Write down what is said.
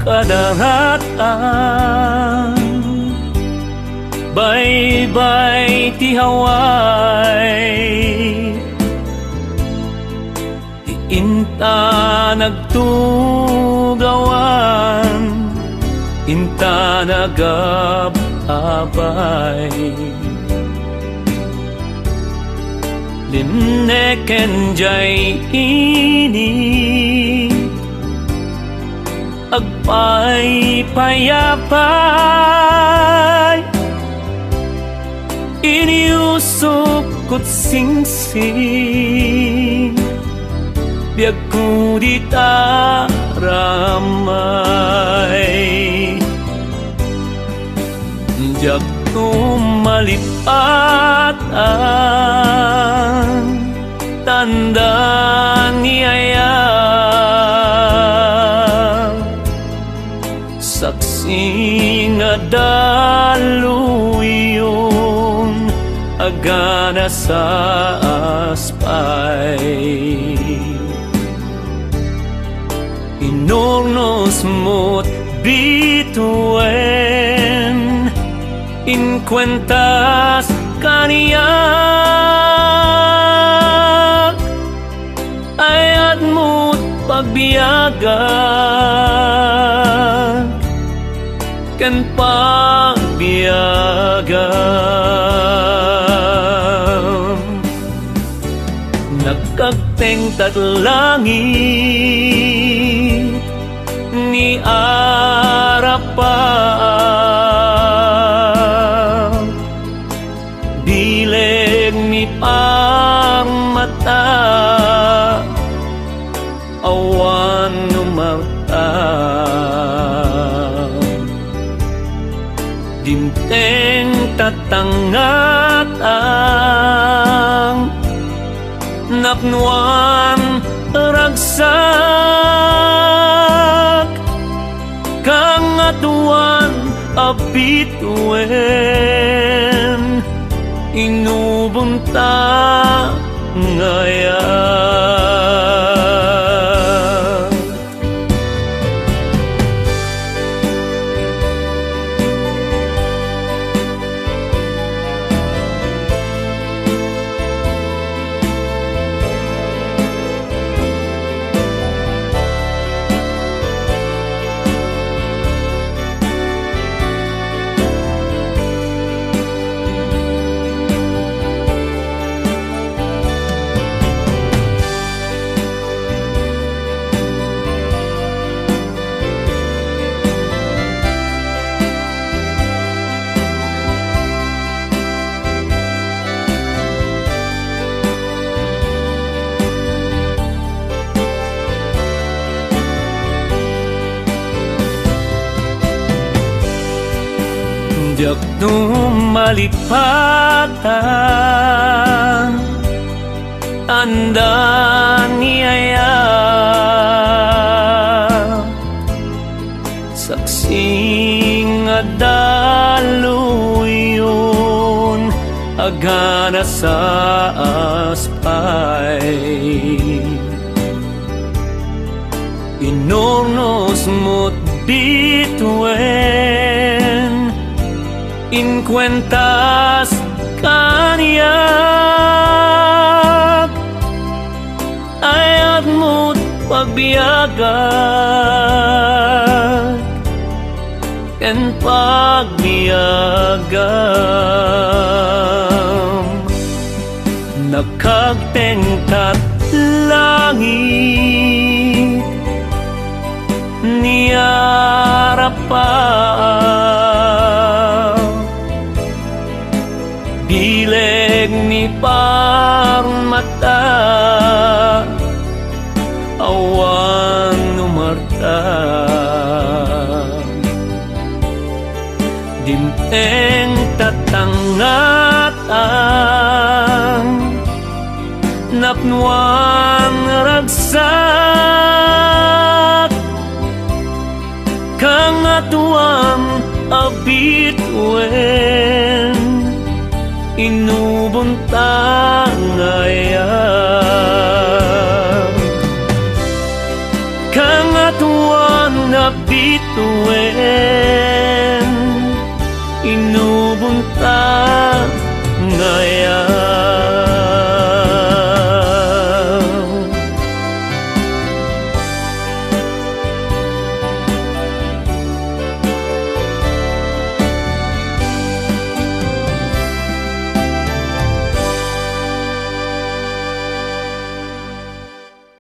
kadaratan, baybay ti haway, ti inta nagtugawan, inta nagababay. Limneken jay ini agpay payapay, iniusok ko't singsing, biag ko di taramay. Jak tumalipatan, tanda niyaya, saksi nga daluyon, agana sa aspay. Inornos mo't bituin, incuentas kaniyak, ayat mo't pagbiyagan, kan pagbiyagan. Nagkagteng tatlangit ni arapan, bileg mi pamata, awan numarta. Dinteng tatangatang, napnuan ragsak, kang atuan abituen, inubunta ngayon. Jak tumalipatan, tanda niyaya, saksing daluyon, agana sa aspay. Inornos mo't bituin, incuentas kaniyak, ayat mo't pagbiyagan, ken pagbiyagan. Nakagtengkat langit ni arapan, bileg ni parmata, awan numarta. Dinteng tatangatan, napnuan ragsak, kang atuan abituen, inubunta ngayan. Kang atuan bituin, inubunta